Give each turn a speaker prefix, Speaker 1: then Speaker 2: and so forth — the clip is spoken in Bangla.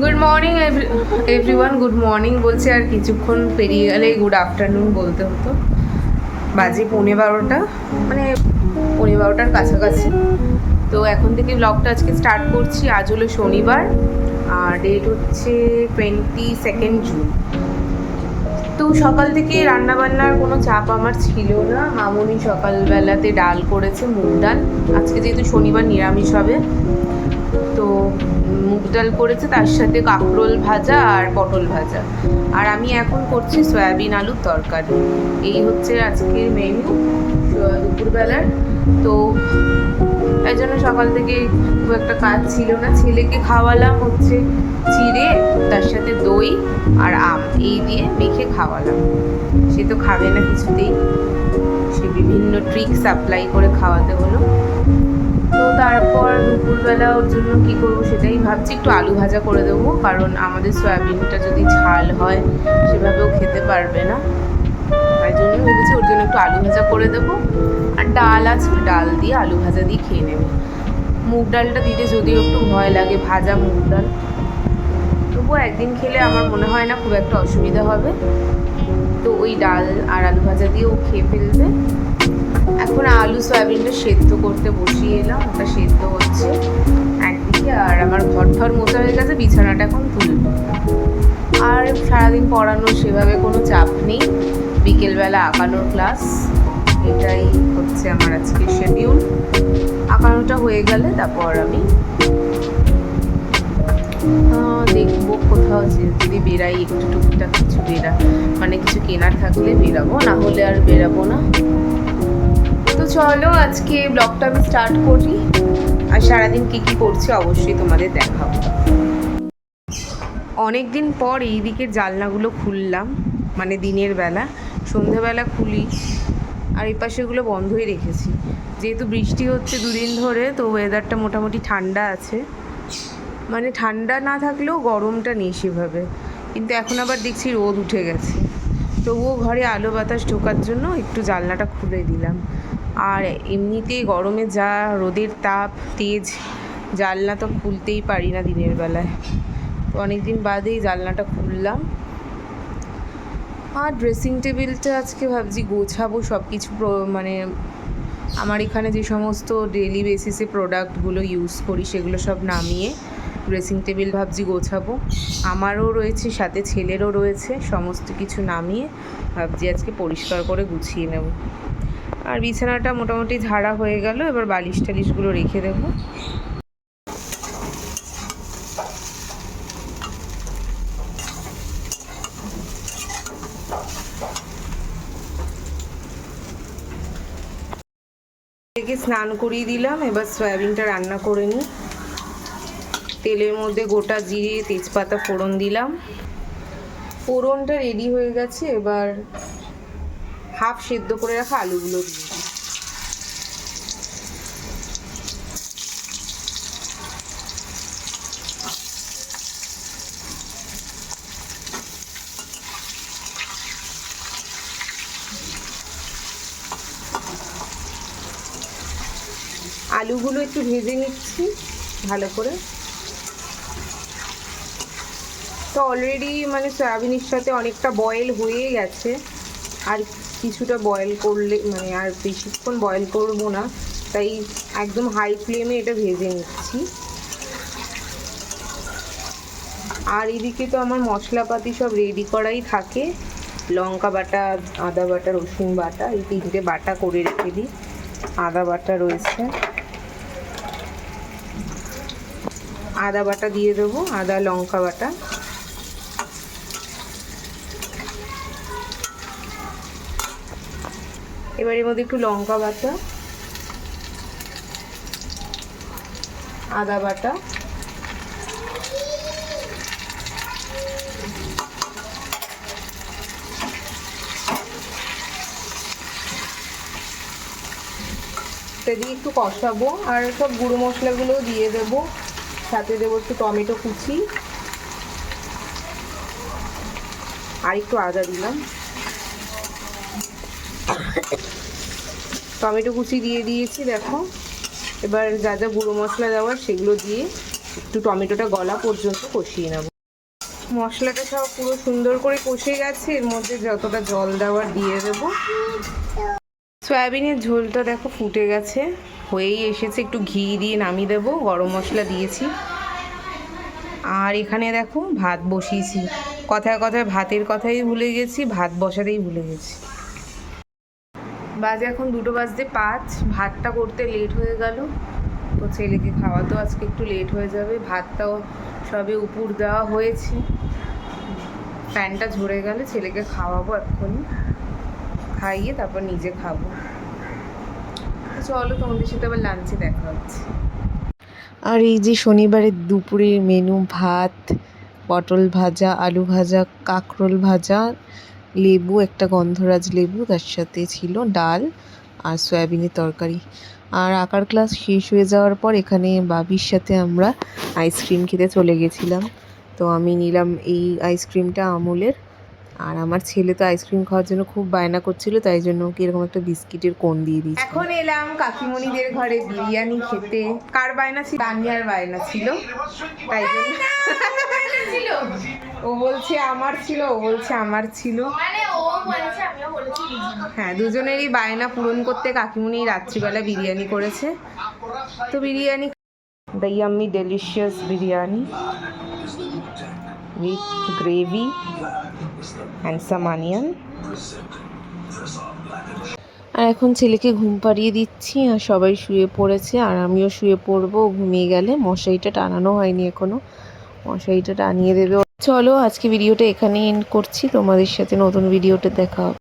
Speaker 1: Good morning everyone. Good morning বলছি, আর কিছুক্ষণ পেরিয়ে গেলে গুড আফটারনুন বলতে হতো। বাজে 11:15, মানে 11:15-র কাছাকাছি। তো এখন থেকে ব্লগটা আজকে স্টার্ট করছি। আজ হলো শনিবার আর ডেট হচ্ছে 22 জুন। তো সকাল থেকে রান্নাবান্নার কোনো চাপ আমার ছিল না। মামুনি সকালবেলাতে ডাল করেছে, মুগ ডাল। আজকে যেহেতু শনিবার নিরামিষ হবে, তো মুগ ডাল করেছে, তার সাথে কাঁকরোল ভাজা আর পটল ভাজা। আর আমি এখন করছি সয়াবিন আলুর তরকারি। এই হচ্ছে আজকের মেনু দুপুরবেলার। তো তাই জন্য সকাল থেকে খুব একটা কাজ ছিল না। ছেলেকে খাওয়ালাম হচ্ছে চিড়ে, তার সাথে দই আর আম এই দিয়ে মেখে খাওয়ালাম। সে তো খাবে না কিছুতেই, সে বিভিন্ন ট্রিক্স অ্যাপ্লাই করে খাওয়াতে হলো। তো তারপর দুপুরবেলা ওর জন্য কী করবো সেটাই ভাবছি। একটু আলু ভাজা করে দেবো, কারণ আমাদের সয়াবিনটা যদি ঝাল হয় সেভাবেও খেতে পারবে না। তাই জন্য ভেবেছি ওর জন্য একটু আলু ভাজা করে দেবো। আর ডাল আছে, ডাল দিয়ে আলু ভাজা দিয়ে খেয়ে নেবে। মুগ ডালটা দিতে যদিও একটু ভয় লাগে, ভাজা মুগ ডাল। তবুও একদিন খেলে আমার মনে হয় না খুব একটা অসুবিধা হবে। তো ওই ডাল আর আলু ভাজা দিয়ে ও খেয়ে ফেলবে। এখন আলু সয়াবিনটা সেদ্ধ করতে বসিয়ে এলাম, ওটা সেদ্ধ হচ্ছে একদিকে। আর আমার ঘর ঠর মোছা হয়ে গেছে, বিছানাটা এখন তুলব। আর সারাদিন পড়ানোর সেভাবে কোনো চাপ নেই। বিকেলবেলা আঁকানোর ক্লাস, এটাই হচ্ছে আমার আজকে শিডিউল। আঁকানোটা হয়ে গেলে তারপর আমি দেখবো কোথাও যদি বেরাই, একটু টুকটাক কিছু মানে কিছু কেনার থাকলে বেরাবো, না হলে আর বেরাবো না। তো চলো আজকে ব্লগটা আমি স্টার্ট করি। আর সারাদিন কী কী করছি অবশ্যই তোমাদের দেখাবো। অনেক দিন পর এই দিকের জানলাগুলো খুললাম, মানে দিনের বেলা। সন্ধ্যাবেলা খুলি, আর এই পাশেগুলো বন্ধই রেখেছি। যেহেতু বৃষ্টি হচ্ছে দুদিন ধরে, তো ওয়েদারটা মোটামুটি ঠান্ডা আছে। মানে ঠান্ডা না থাকলেও গরমটা নেই সেভাবে, কিন্তু এখন আবার দেখছি রোদ উঠে গেছে। তবুও ঘরে আলো বাতাস ঢোকার জন্য একটু জানলাটা খুলে দিলাম। আর এমনিতেই গরমে যা রোদের তাপ তেজ, জানলা তো খুলতেই পারি না দিনের বেলায়। তো অনেক দিন বাদেই জানলাটা খুললাম। আর ড্রেসিং টেবিলটা আজকে ভাবছি গোছাবো সব কিছু, মানে আমার এখানে যে সমস্ত ডেইলি বেসিসে প্রোডাক্টগুলো ইউজ করি সেগুলো সব নামিয়ে ড্রেসিং টেবিল ভাবছি গোছাবো। আমারও রয়েছে, সাথে ছেলেরও রয়েছে, সমস্ত কিছু নামিয়ে ভাবছি আজকে পরিষ্কার করে গুছিয়ে নেব। আর বিছানাটা মোটামুটি ঝাড়া হয়ে গেল, এবার বালিশ টালিশগুলো রেখে দেবো। থেকে স্নান করিয়ে দিলাম, এবার সয়াবিনটা রান্না করে নিই। তেলের মধ্যে গোটা জিরে তেজপাতা ফোড়ন দিলাম। ফোড়নটা রেডি হয়ে গেছে, এবার হাফ সেদ্ধ করে রাখা আলুগুলো দিয়ে দিই। আলুগুলো একটু ভেজে নিচ্ছি ভালো করে। তো অলরেডি মানে সয়াবিনের সাথে অনেকটা বয়েল হয়ে গেছে, আর কিছুটা বয়েল করলে, মানে আর বেশিক্ষণ বয়েল করবো না, তাই একদম হাই ফ্লেমে এটা ভেজে নিচ্ছি। আর এদিকে তো আমার মশলাপাতি সব রেডি করাই থাকে। লঙ্কা বাটা, আদা বাটা, রসুন বাটা, এই তিনটে বাটা করে রেখে দিই। আদা বাটা রয়েছে, আদা বাটা দিয়ে দেবো, আদা লঙ্কা বাটা। এবার এর মধ্যে একটু লঙ্কা বাটা, আদা বাটা, দিয়ে একটু কষাবো। আর সব গুঁড়ো মশলাগুলো দিয়ে দেবো, সাথে দেবো একটু টমেটো কুচি, আর একটু আদা দিলাম। টমেটো কুচি দিয়ে দিয়েছি দেখো। এবার যা যা গুঁড়ো মশলা দেওয়ার সেগুলো দিয়ে একটু টমেটোটা গলা পর্যন্ত কষিয়ে নেব। মশলাটা সব পুরো সুন্দর করে কষে গেছে, এর মধ্যে যতটা জল দেওয়ার দিয়ে দেবো। সয়াবিনের ঝোলটা দেখো ফুটে গেছে, হয়েই এসেছে। একটু ঘি দিয়ে নামিয়ে দেবো, গরম মশলা দিয়েছি। আর এখানে দেখো ভাত বসিয়েছি, কথায় কথায় ভাতের কথাই ভুলে গেছি, ভাত বসাতেই ভুলে গেছি। বাজে এখন 2:05, ভাতটা করতে লেট হয়ে গেল, তো ছেলেকে খাওয়াতেও আজকে একটু লেট হয়ে যাবে। ভাতটাও সবে উপর দেওয়া হয়েছে, ফ্যানটা ঝরে গেলে ছেলেকে খাওয়াবো এক্ষুনি, খাইয়ে তারপর নিজে খাবো। চলো তোমাদের সাথে আবার লাঞ্চে দেখা হচ্ছে।
Speaker 2: আর এই যে শনিবারের দুপুরের মেনু, ভাত, পটল ভাজা, আলু ভাজা, কাঁকরোল ভাজা, লেবু, একটা গন্ধরাজ লেবু, তার সাথে ছিল ডাল আর সয়াবিনের তরকারি। আর আঁকার ক্লাস শেষ হয়ে যাওয়ার পর এখানে বাবির সাথে আমরা আইসক্রিম খেতে চলে গেছিলাম। তো আমি নিলাম এই আইসক্রিমটা আমুলের, আর আমার ছেলে তো আইসক্রিম খাওয়ার জন্য খুব বায়না করছিল, তাই জন্য ওকে এরকম একটা বিস্কিটের কোন দিয়ে দিয়েছি।
Speaker 1: এখন এলাম কাকিমণিদের ঘরে বিরিয়ানি খেতে। কার বায়না ছিল? তানিয়ার বায়না ছিল, তাই জন্য ও বলছে আমার ছিল, ও বলছে আমার ছিল, হ্যাঁ দুজনেরই বায়না পূরণ করতে কাকিমণি রাত্রিবেলা বিরিয়ানি করেছে। তো biryani, the yummy delicious biryani with gravy and some onion.
Speaker 2: আর এখন ছেলেকে ঘুম পাড়িয়ে দিচ্ছি, আর সবাই শুয়ে পড়েছে, আর আমিও শুয়ে পড়বো ঘুমিয়ে গেলে। মশারিটা টানানো হয়নি এখনো, মশারিটা টানিয়ে দেবে। চলো আজকে ভিডিওটা এখানেই এন্ড করছি, তোমাদের সাথে নতুন ভিডিওতে দেখা হবে।